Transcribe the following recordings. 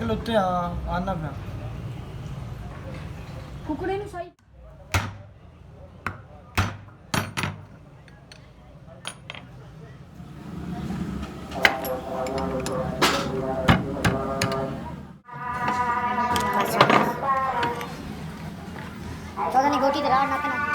Cycle उत्ते आना पे कुकड़े नु सही चौधरी गोटी दे राड नाकना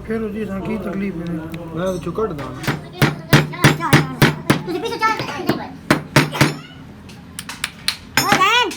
फिर जी की तकलीफ है मैं चुकट दा तुझे पीछे चल नहीं भाई ओ दैन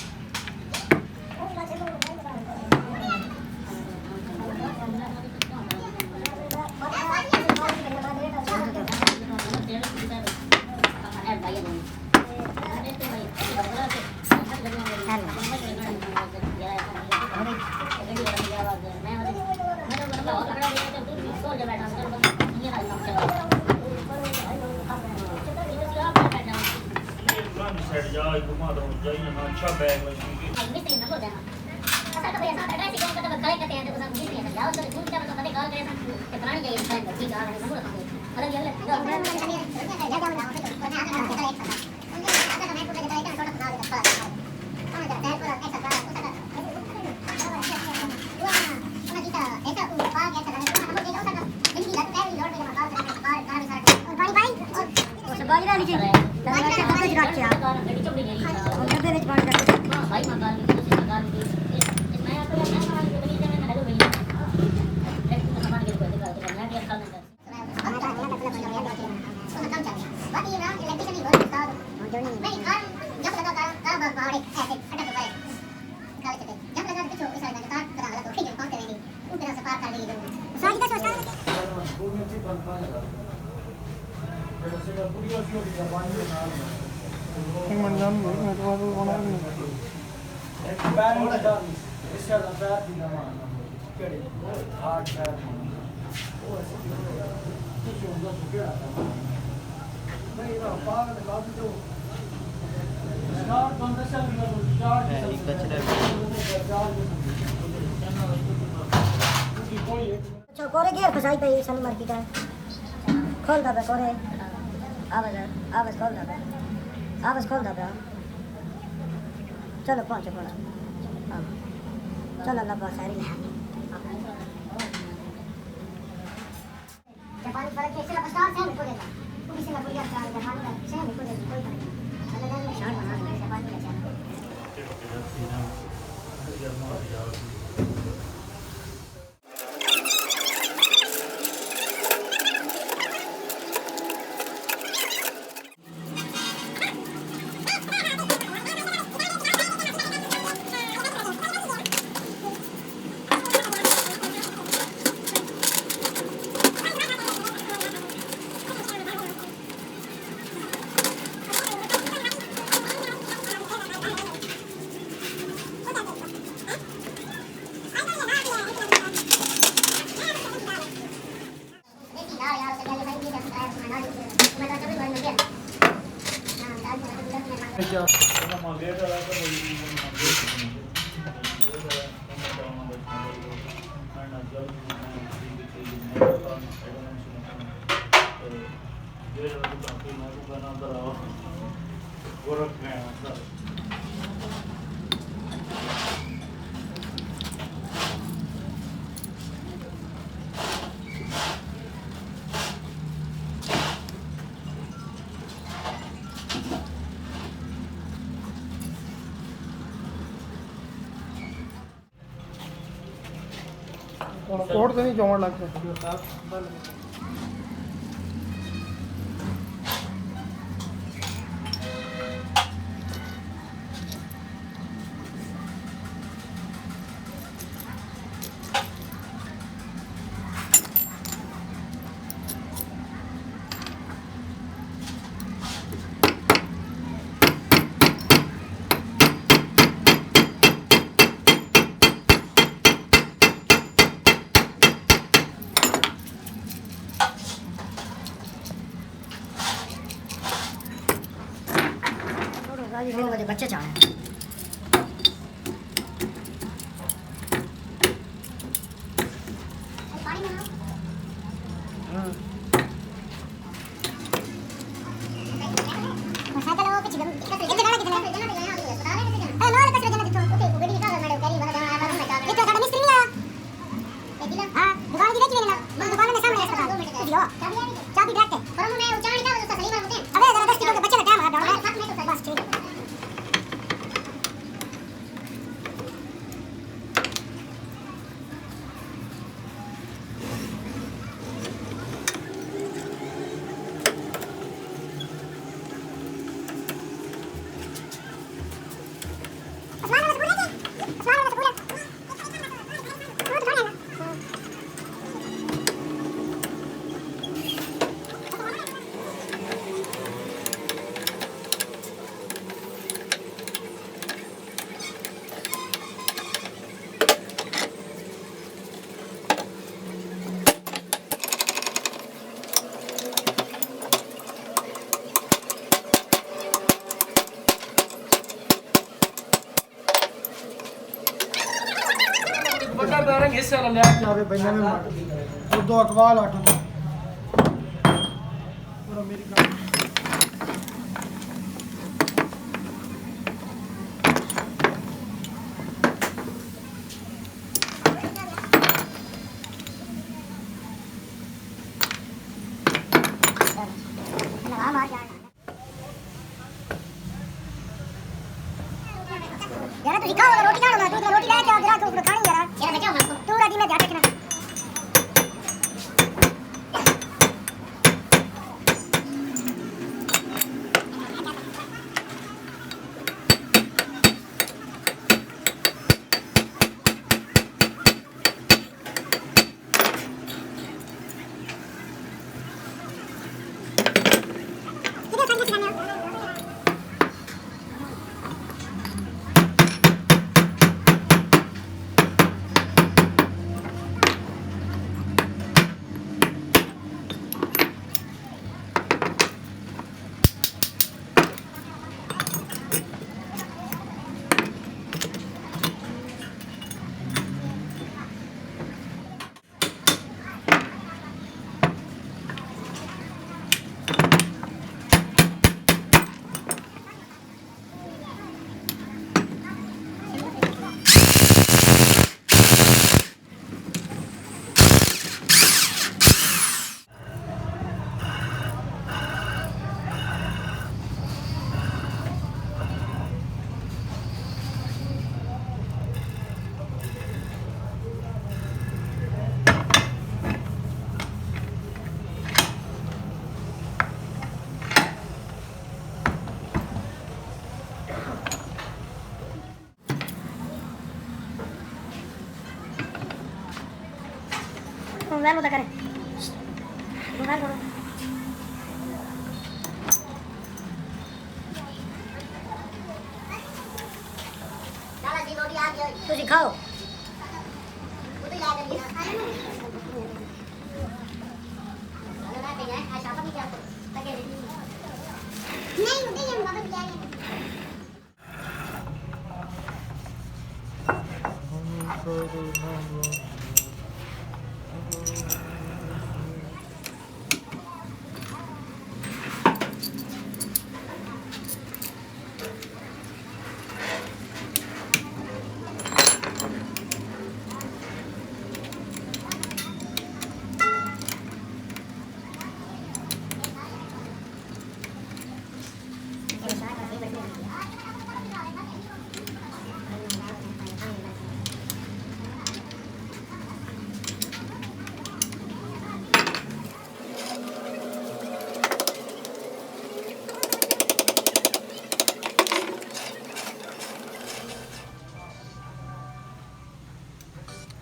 सेट जा घुमा दो जाइए ना अच्छा बैग लगी मिस्त्री न बोल देना ऐसा तो भैया साथ एड्रेस ही कौन करते खड़े करते हैं तो सब मिस्त्री है जाओ तो दूर क्या मतलब कॉल करे कि पुरानी चाहिए फ्रेंड ठीक आ रहे हैं बोलो मतलब ये ले जा जा बाजरा नीचे दरवाजा कब तक रखा गड्डी चपड़ी गई डब्बे में पानी रख हां भाई मंगा ली दूसरी मंगा ली मैं आपको मैं मंगा ली बड़ी जगह में हेलो भैया एक तो सामान के कोई दिखा तो मैं भी खा लेता बाकी ये ना इलेक्ट्रिशियन ही बहुत उस्ताद जोड़ने नहीं कार जब लगा कार बाहर ऐसे फटा तो करे निकाल के जब लगा तो इस साइड में कार करा लगा तो ठीक है कौन करेंगे उस तरह से पार कर देंगे सारी का सोचता मन जान मैं तो बना नहीं एक पैर में डाल इससे ज्यादा पैर भी ना मारना केड़े हार्ड पैर वो ऐसे कुछ होगा तो क्या नहीं ना पाग लगा दो स्टार्ट बंद से लगा दो स्टार्ट अच्छा कोरे गियर फसाई पे सन मार्केट है खोल दबे कोरे आवाज खोल दबे चलो पहुंचो हां चलो अल्लाह बहुत सारी जापानी पर कैसे स्टार्ट से को देगा पूरी से पूरी स्टार्ट जापानी का से को देगा कोई नहीं अल्लाह ने शॉट बना दिया जापानी का चैनल कोट तो नहीं जोड़ लगते मुझे बच्चे चाहे बड़ा बेरंग हिस्से वाला ले जावे भैया में मार और दो अकवाल आटो और अमेरिका यार तो दिखाओ रोटी खाओ ना तू रोटी ले के गिरा के ऊपर खानी यार यार मैं क्या हूं तू राती में ध्यान रखना मोबाइल उधर करे मोबाइल करो दादा जी रोटी आ गई तुझे खाओ वो तो याद है ना पे है ऐसा नहीं क्या लगे नहीं मुझे ये बाबा क्या है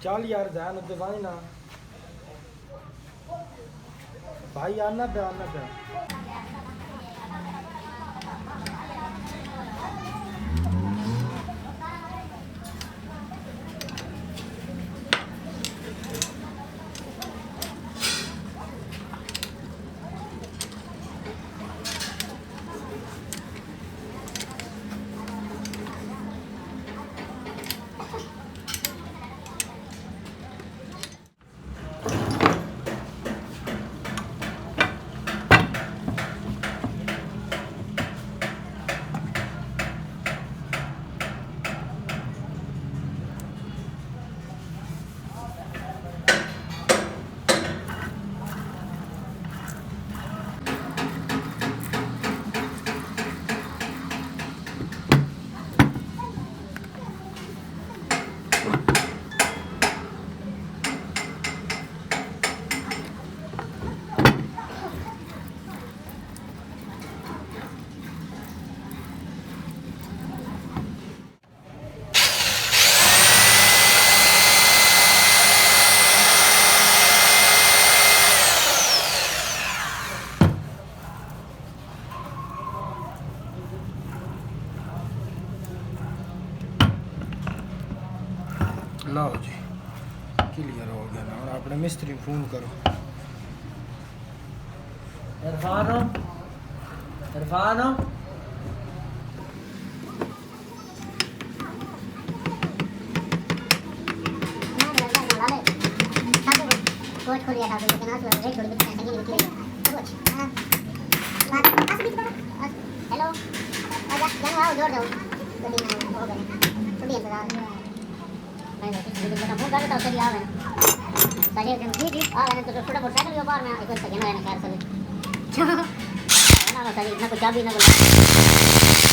चल यार ध्यान उत्ते भाई ना भाई आना पे लो जी क्लियर हो गया ना। और अपने मिस्त्री फोन करो। इरफान कोच खोल लिया था लेकिन आज रेट थोड़ी बहुत पैसे नहीं निकले कोच हां बात आज भी हेलो आजा जाओ आओ जोड़ दो गली में हो गए थोड़ी इंतजार मैं कुछ वीडियो बना फोन कर रहा था चलिए आ गए सारे दिन जी आ गए तो थोड़ा मोटरसाइकिल के ऊपर में एक सेकंड है ना कार से ना ना सारी इतना कुछ चाबी ना बोला